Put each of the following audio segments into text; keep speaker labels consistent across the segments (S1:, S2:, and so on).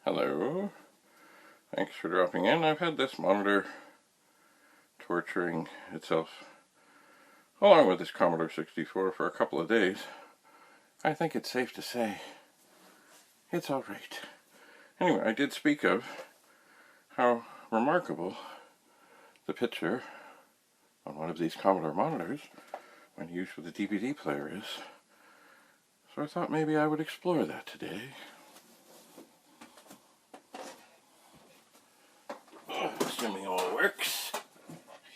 S1: Hello, thanks for dropping in. I've had this monitor torturing itself along with this Commodore 64 for a couple of days. I think it's safe to say it's alright. Anyway, I did speak of how remarkable the picture on one of these Commodore monitors when used with a DVD player is. So I thought maybe I would explore that today. Assuming all works,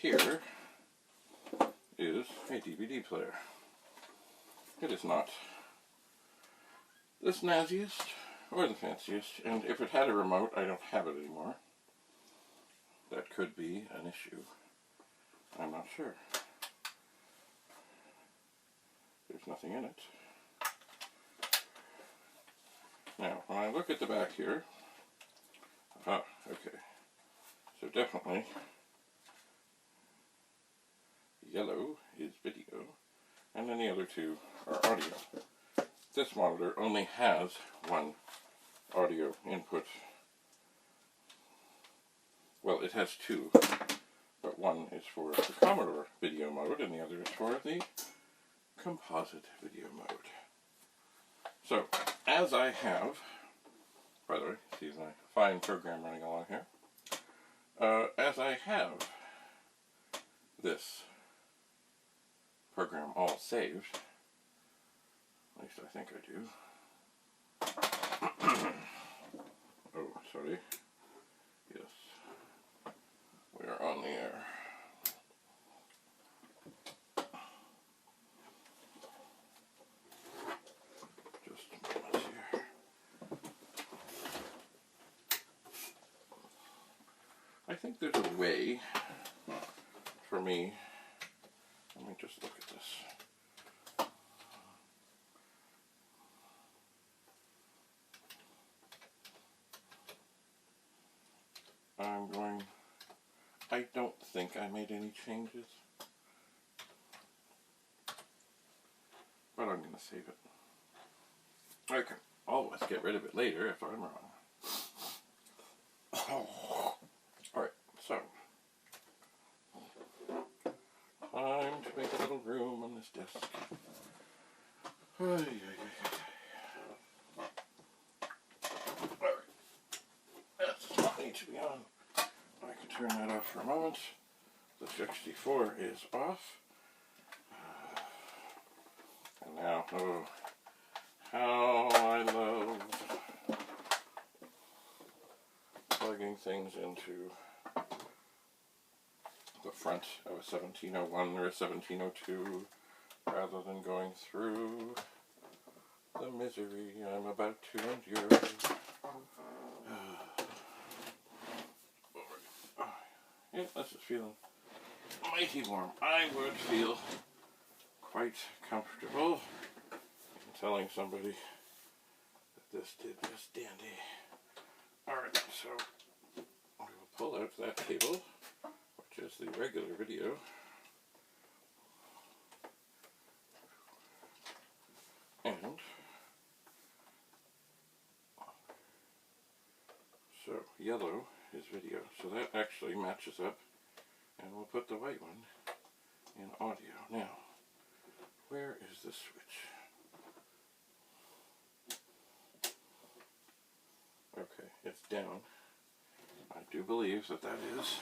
S1: here is a DVD player. It is not the snazziest or the fanciest, and if it had a remote, I don't have it anymore. That could be an issue. I'm not sure. There's nothing in it. Now, when I look at the back here, okay. So definitely, yellow is video, and then the other two are audio. This monitor only has one audio input. Well, it has two, but one is for the Commodore video mode, and the other is for the composite video mode. So, as I have, by the way, see my fine program running along here. As I have this program all saved, at least I think I do. Oh, sorry. Yes, we are on the air. Just a moment here. I think there's a way for me, let me just look at this. I don't think I made any changes, but I'm going to save it. I can always get rid of it later if I'm wrong. Alright, so, time to make a little room on this desk. Alright, that does not need to be on. I can turn that off for a moment. The 64 is off. And now, oh, how I love plugging things into the front of a 1701 or a 1702 rather than going through the misery I'm about to endure. Yeah, this is feeling mighty warm. I would feel quite comfortable in telling somebody that this did just dandy. Alright, so we will pull out that cable, which is the regular video. And so yellow is video. So that actually matches up, and we'll put the white one in audio. Now, where is the switch? Okay, it's down. I do believe that that is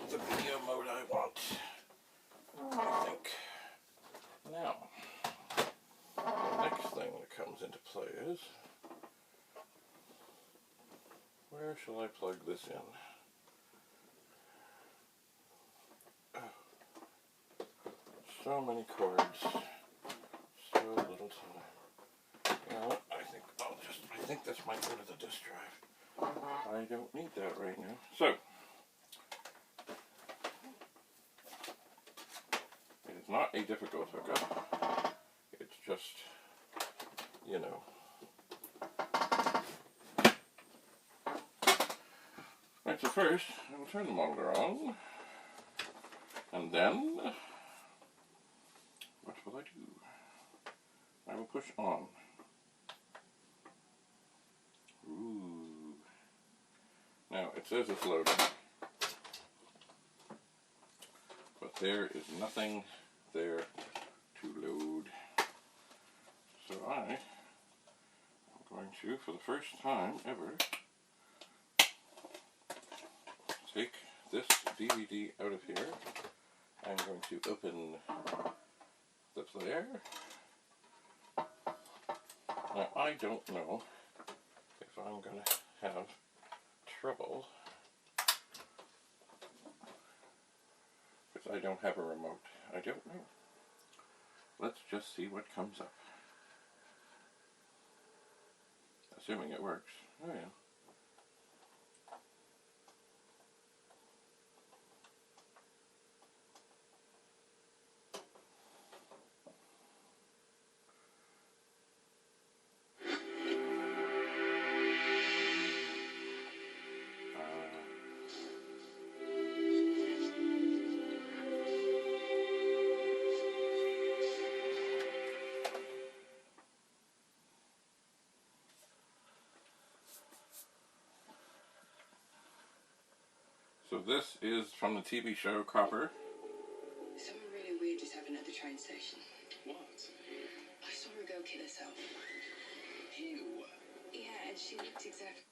S1: the video mode I want, I think. Now, the next thing that comes into play is, where shall I plug this in? Oh, so many cords, so little time. You know what? I think this might go to the disk drive. I don't need that right now. So, it is not a difficult hookup. It's just, you know. Right, so first, I will turn the monitor on, and then, what will I do? I will push on. Now, it says it's loading, but there is nothing there to load. So I am going to, for the first time ever, take this DVD out of here. I'm going to open the player. Now, I don't know if I'm going to have trouble because I don't have a remote. I don't know. Let's just see what comes up. Assuming it works. Oh yeah. So this is from the TV show Copper.
S2: Someone really weird just happened at the train station.
S3: What?
S2: I saw a girl kill herself.
S3: Ew.
S2: Yeah, and she looked exactly...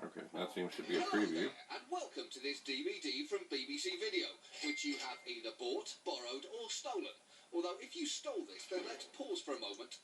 S1: Okay, that seems to be a preview.
S4: Hello there, and welcome to this DVD from BBC Video, which you have either bought, borrowed, or stolen. Although, if you stole this, then let's pause for a moment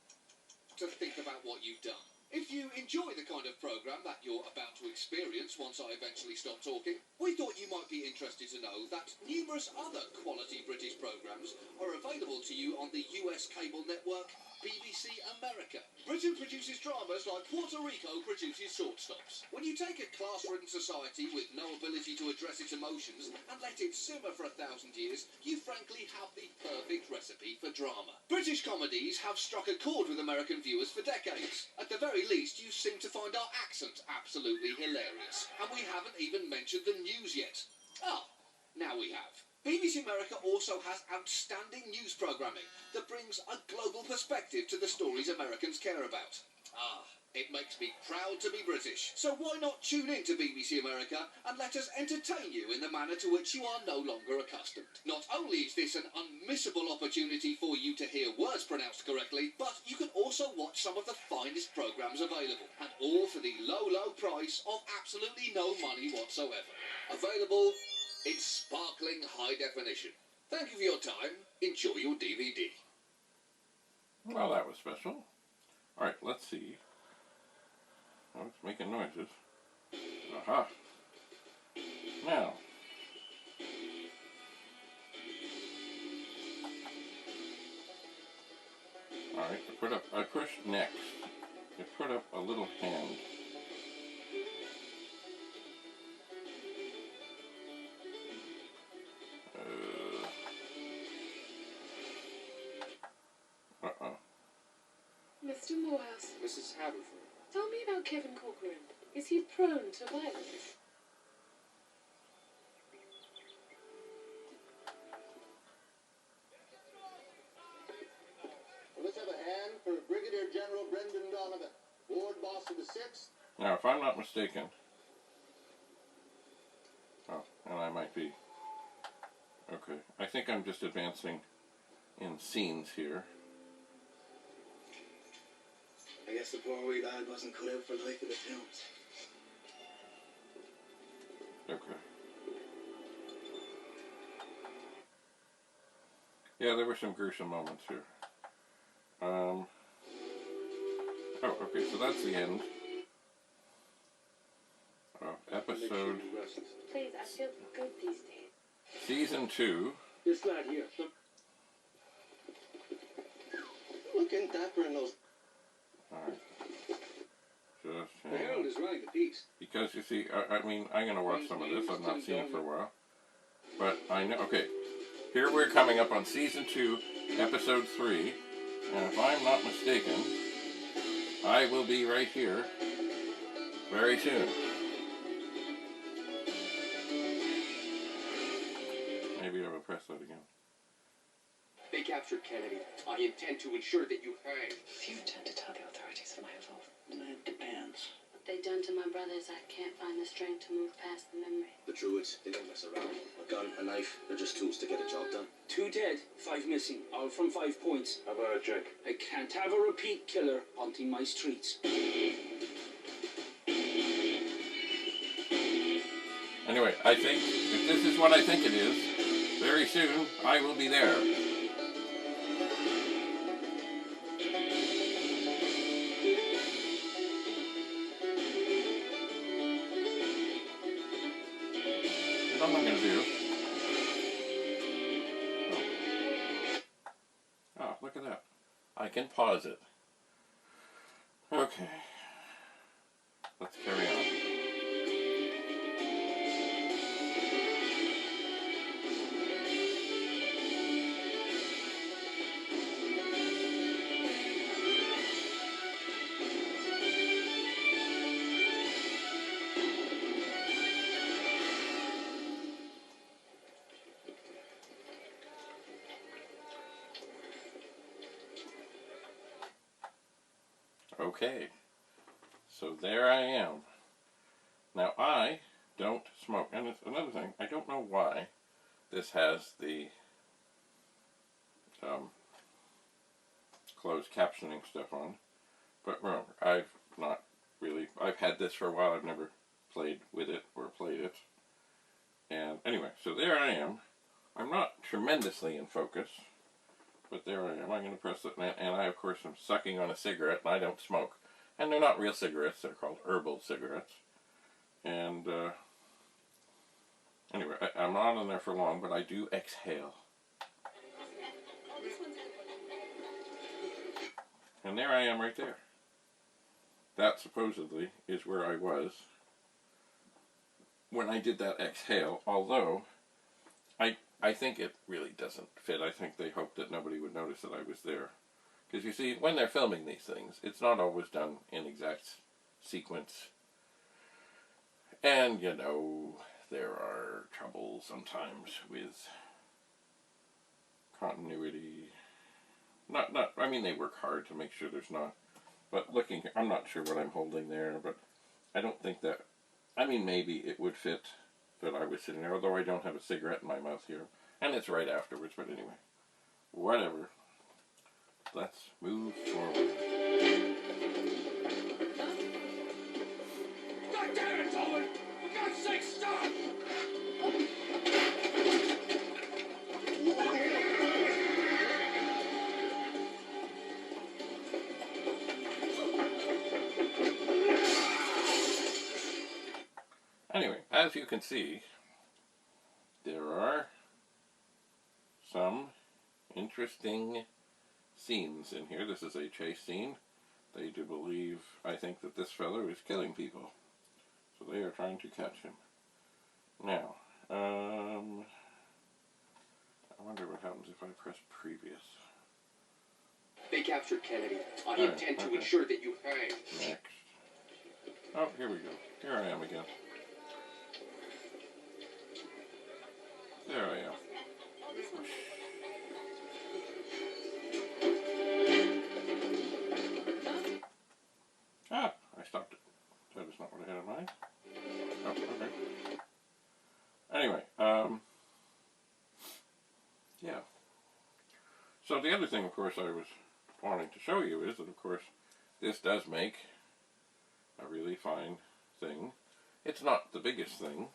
S4: to think about what you've done. If you enjoy the kind of programme that you're about to experience once I eventually stop talking, we thought you might be interested to know that numerous other quality British programmes are available to you on the US cable network BBC America. Britain produces dramas like Puerto Rico produces short stops. When you take a class-ridden society with no ability to address its emotions and let it simmer for 1,000 years, you frankly have the perfect recipe for drama. British comedies have struck a chord with American viewers for decades. At the very least, you seem to find our accent absolutely hilarious. And we haven't even mentioned the news yet. Ah, now we have. BBC America also has outstanding news programming that brings a global perspective to the stories Americans care about. Ah, it makes me proud to be British. So why not tune in to BBC America and let us entertain you in the manner to which you are no longer accustomed. Not only is this an unmissable opportunity for you to hear words pronounced correctly, but you can also watch some of the finest programmes available, and all for the low, low price of absolutely no money whatsoever. Available in sparkling high definition. Thank you for your time. Enjoy your DVD.
S1: Well, that was special. Alright, let's see. Oh, it's making noises. Aha. Now. Alright, I pushed next. It put up a little hand.
S5: Mr. Morehouse,
S3: Mrs. Haverford.
S5: tell me about Kevin Corcoran. Is he prone to violence?
S6: Well, let's have a hand for Brigadier General Brendan Donovan, Ward Boss of the 6th.
S1: Now, if I'm not mistaken... Oh, and I might be. Okay, I think I'm just advancing in scenes here.
S6: I guess the poor wee lad wasn't cut out for life of the films.
S1: Okay. Yeah, there were some gruesome moments here. Oh, okay, so that's the end of episode...
S5: Please, I feel good these days.
S1: Season 2.
S6: This lad here. Looking dapper in those...
S1: Alright. Just
S6: The Herald is running the piece.
S1: because you see, I mean, I'm going to watch some of this. I've not seen it for a while. But I know, okay. Here we're coming up on Season 2, Episode 3. And if I'm not mistaken, I will be right here very soon. Maybe I will press that again.
S3: They captured Kennedy. I intend to ensure that you hang.
S5: Do you intend to tell the authorities of my involvement?
S6: It depends.
S5: They done done to my brothers, I can't find the strength to move past the memory.
S7: The druids, they don't mess around. A gun, a knife, they're just tools to get a job done.
S8: 2 dead, 5 missing, all from 5 points.
S3: How about a check?
S8: I can't have a repeat killer haunting my streets.
S1: Anyway, I think, if this is what I think it is, very soon I will be there. You know what I'm going to do? Oh, look at that. I can pause it. Okay. Let's carry on. Okay, so there I am. Now I don't smoke, and it's another thing, I don't know why this has the closed captioning stuff on, but remember, I've had this for a while, I've never played with it or played it, and anyway, so there I am. I'm not tremendously in focus, but there I am. I'm going to press it, and I, of course, am sucking on a cigarette, and I don't smoke. And they're not real cigarettes, they're called herbal cigarettes. And, anyway, I'm not in there for long, but I do exhale. And there I am right there. That, supposedly, is where I was when I did that exhale, although I think it really doesn't fit. I think they hoped that nobody would notice that I was there. Because you see, when they're filming these things, it's not always done in exact sequence. And, you know, there are troubles sometimes with continuity. I mean, they work hard to make sure there's not. But looking, I'm not sure what I'm holding there, but I don't think that, I mean, maybe it would fit that I was sitting there, although I don't have a cigarette in my mouth here. And it's right afterwards, but anyway. Whatever. Let's move forward.
S3: God damn it, Owen! For God's sake, stop!
S1: Anyway, as you can see, there are some interesting scenes in here. This is a chase scene. They do believe, I think, that this fellow is killing people. So they are trying to catch him. Now, I wonder what happens if I press previous.
S3: They captured Kennedy. I
S1: Alright,
S3: intend to
S1: okay.
S3: ensure that you hang.
S1: Next. Oh, here we go. Here I am again. There I am. Ah, I stopped it. That is not what I had in mind. Oh, okay. Anyway, yeah. So the other thing, of course, I was wanting to show you is that, of course, this does make a really fine thing. It's not the biggest thing,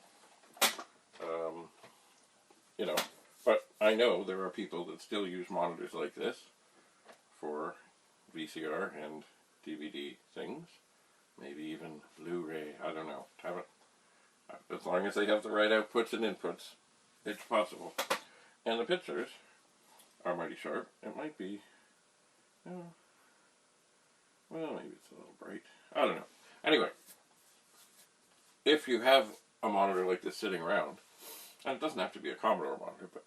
S1: you know, but I know there are people that still use monitors like this for VCR and DVD things, maybe even Blu-ray, I don't know, as long as they have the right outputs and inputs, it's possible. And the pictures are mighty sharp. It might be, well, maybe it's a little bright, I don't know. Anyway, if you have a monitor like this sitting around, and it doesn't have to be a Commodore monitor, but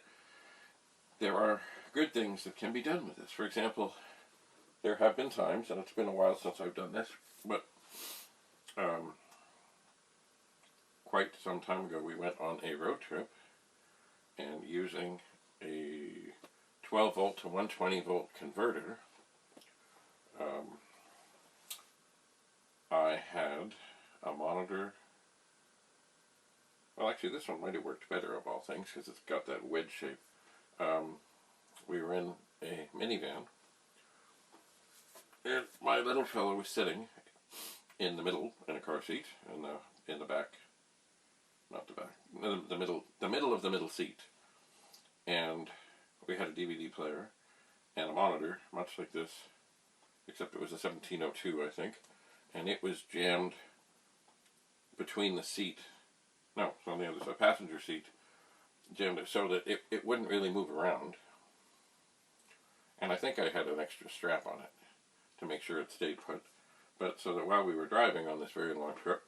S1: there are good things that can be done with this. For example, there have been times, and it's been a while since I've done this, but quite some time ago we went on a road trip, and using a 12 volt to 120 volt converter, I had a monitor. Well, actually, this one might have worked better of all things because it's got that wedge shape. We were in a minivan, and my little fellow was sitting in the middle in a car seat, in the back, not the back, the middle of the middle seat, and we had a DVD player and a monitor, much like this, except it was a 1702, I think, and it was jammed between the seat. No, it's on the other side, passenger seat, jammed it so that it wouldn't really move around. And I think I had an extra strap on it to make sure it stayed put. But so that while we were driving on this very long trip,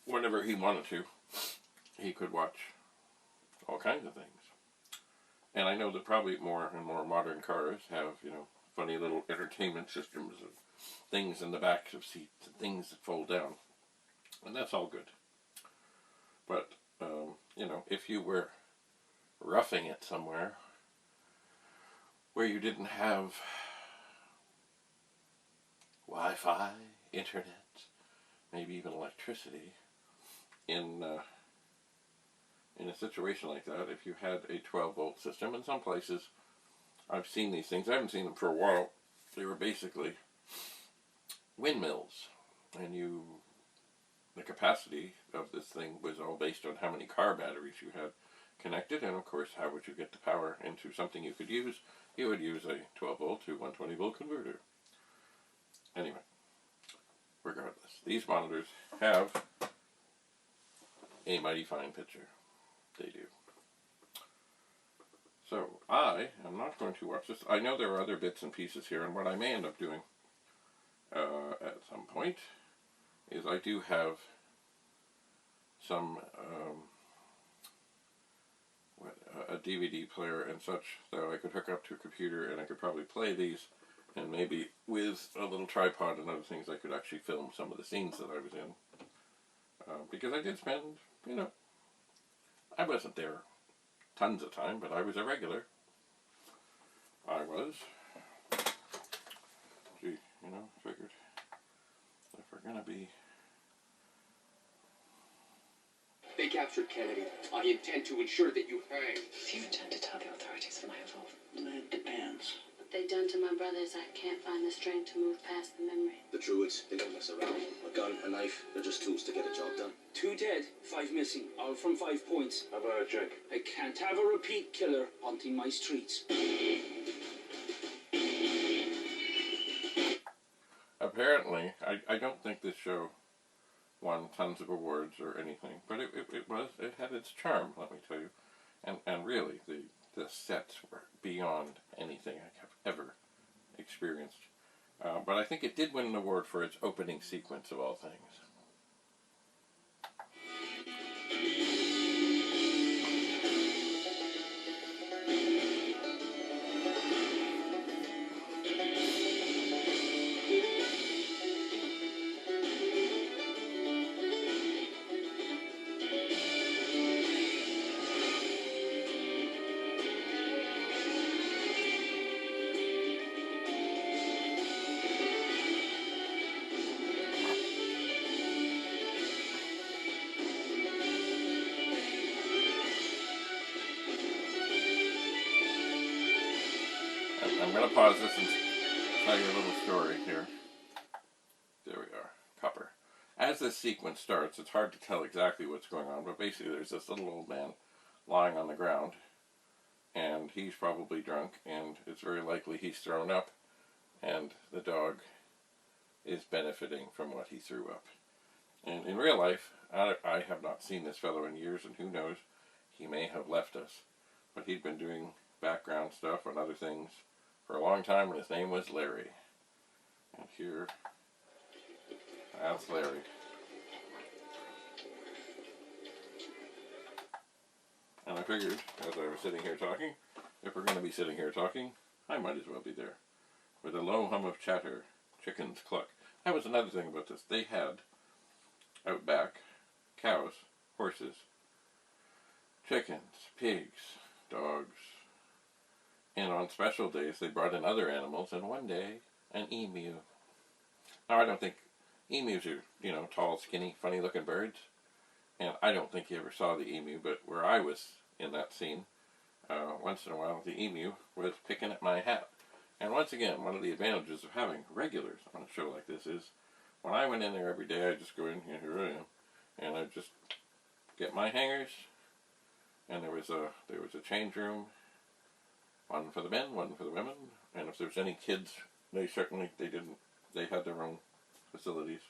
S1: whenever he wanted to, he could watch all kinds of things. And I know that probably more and more modern cars have, funny little entertainment systems of things in the backs of seats and things that fold down. And that's all good. But, if you were roughing it somewhere where you didn't have Wi-Fi, internet, maybe even electricity, in a situation like that, if you had a 12-volt system, in some places, I've seen these things, I haven't seen them for a while, they were basically windmills, and the capacity of this thing was all based on how many car batteries you had connected, and of course, how would you get the power into something you could use? You would use a 12-volt to 120-volt converter. Anyway, regardless, these monitors have a mighty fine picture. They do. So, I am not going to watch this. I know there are other bits and pieces here, and what I may end up doing at some point is I do have some a DVD player and such that I could hook up to a computer, and I could probably play these, and maybe with a little tripod and other things I could actually film some of the scenes that I was in. Because I did spend, I wasn't there tons of time, but I was a regular. I was. Gee, figured if we're going to be...
S3: They captured Kennedy. I intend to ensure that you hang.
S2: Do you intend to tell the authorities of my involvement?
S7: It depends.
S2: What they done to my brothers, I can't find the strength to move past the memory.
S7: The Druids, they don't mess around. A gun, a knife, they're just tools to get a job done.
S8: 2 dead, 5 missing, all from 5 points.
S3: How about a drink?
S8: I can't have a repeat killer haunting my streets.
S1: Apparently, I don't think this show won tons of awards or anything, but it had its charm, let me tell you. And really, the sets were beyond anything I have ever experienced. But I think it did win an award for its opening sequence of all things. I'm going to pause this and tell you a little story here. There we are. Copper. As this sequence starts, it's hard to tell exactly what's going on, but basically there's this little old man lying on the ground, and he's probably drunk, and it's very likely he's thrown up, and the dog is benefiting from what he threw up. And in real life, I have not seen this fellow in years, and who knows, he may have left us. But he'd been doing background stuff and other things for a long time, and his name was Larry. And here, that's Larry. And I figured, as I was sitting here talking, if we're going to be sitting here talking, I might as well be there. With a low hum of chatter, chickens cluck. That was another thing about this. They had, out back, cows, horses, chickens, pigs, dogs, and on special days they brought in other animals, and one day, an emu. Now I don't think emus are, you know, tall, skinny, funny-looking birds. And I don't think you ever saw the emu, but where I was in that scene, once in a while, the emu was picking at my hat. And once again, one of the advantages of having regulars on a show like this is, when I went in there every day, I'd just go in, here I am, and I'd just get my hangers, and there was a change room, one for the men, one for the women, and if there's any kids, they had their own facilities.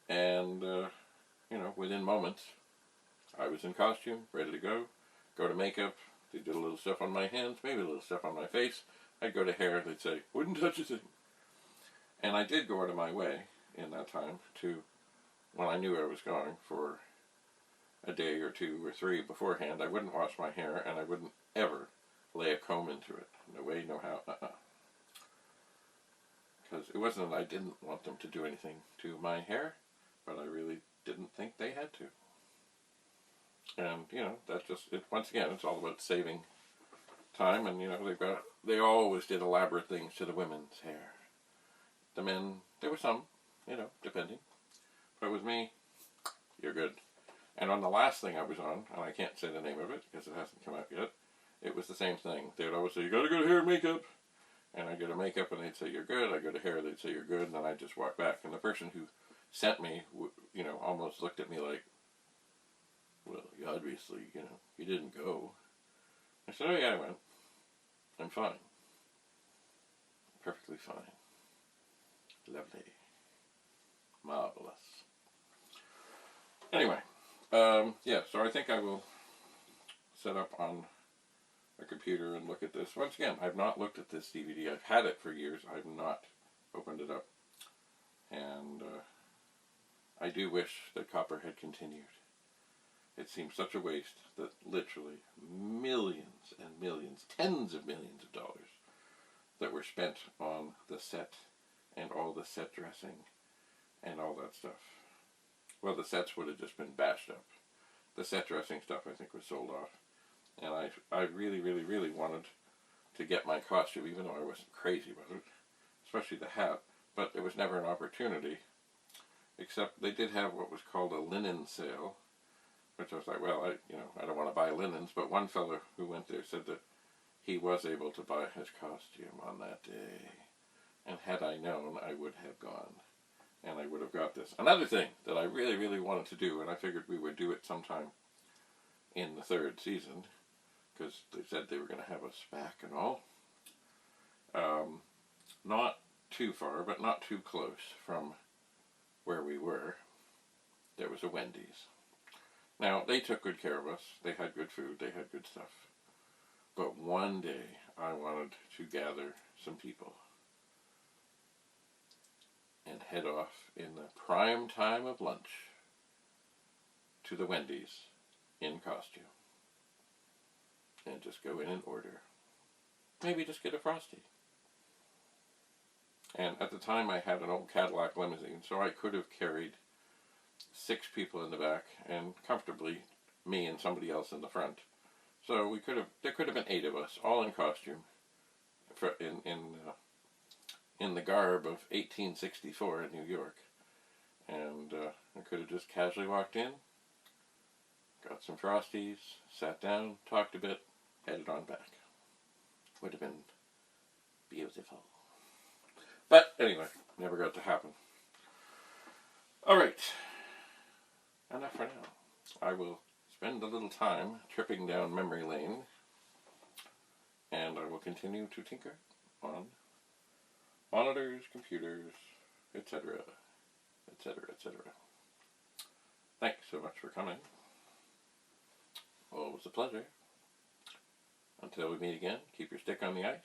S1: And, you know, within moments, I was in costume, ready to go to makeup, they did a little stuff on my hands, maybe a little stuff on my face. I'd go to hair, they'd say, wouldn't touch a thing. And I did go out of my way in that time to, when I knew I was going for a day or two or three beforehand, I wouldn't wash my hair and I wouldn't ever lay a comb into it. No way, no how, Because it wasn't that I didn't want them to do anything to my hair, but I really didn't think they had to. And, you know, that's just, once again, it's all about saving time, and, you know, they always did elaborate things to the women's hair. The men, there were some, you know, depending. But with me, you're good. And on the last thing I was on, and I can't say the name of it because it hasn't come out yet, it was the same thing. They would always say, you gotta go to hair and makeup. And I'd go to makeup and they'd say, you're good. I'd go to hair, they'd say, you're good. And then I'd just walk back. And the person who sent me, you know, almost looked at me like, well, obviously, you know, you didn't go. I said, oh yeah, I went. I'm fine. Perfectly fine. Lovely. Marvelous. Anyway, yeah, so I think I will set up on a computer and look at this. Once again, I've not looked at this DVD. I've had it for years. I've not opened it up. And I do wish that Copper had continued. It seems such a waste that literally millions and millions, tens of millions of dollars that were spent on the set and all the set dressing and all that stuff. Well, the sets would have just been bashed up. The set dressing stuff, I think, was sold off. And I really, really, really wanted to get my costume, even though I wasn't crazy about it, especially the hat. But there was never an opportunity, except they did have what was called a linen sale, which I was like, well, I don't want to buy linens. But one fellow who went there said that he was able to buy his costume on that day. And had I known, I would have gone. And I would have got this. Another thing that I really, really wanted to do, and I figured we would do it sometime in the third season, because they said they were going to have us back and all. Not too far, but not too close from where we were, there was a Wendy's. Now, they took good care of us. They had good food. They had good stuff. But one day, I wanted to gather some people and head off in the prime time of lunch to the Wendy's in costume. And just go in and order. Maybe just get a Frosty. And at the time I had an old Cadillac limousine, so I could have carried 6 people in the back and comfortably me and somebody else in the front. So there could have been 8 of us, all in costume, in the garb of 1864 in New York. And I could have just casually walked in, got some Frosties, sat down, talked a bit, headed on back. Would have been beautiful. But anyway, never got to happen. Alright, enough for now. I will spend a little time tripping down memory lane, and I will continue to tinker on monitors, computers, etc., etc., etc. Thanks so much for coming. Always a pleasure. Until we meet again, keep your stick on the ice.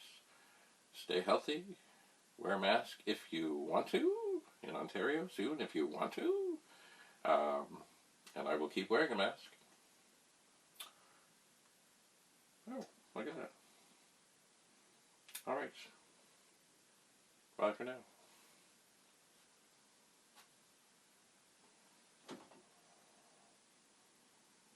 S1: Stay healthy. Wear a mask if you want to. In Ontario soon if you want to. And I will keep wearing a mask. Oh, look at that. Alright. Bye for now.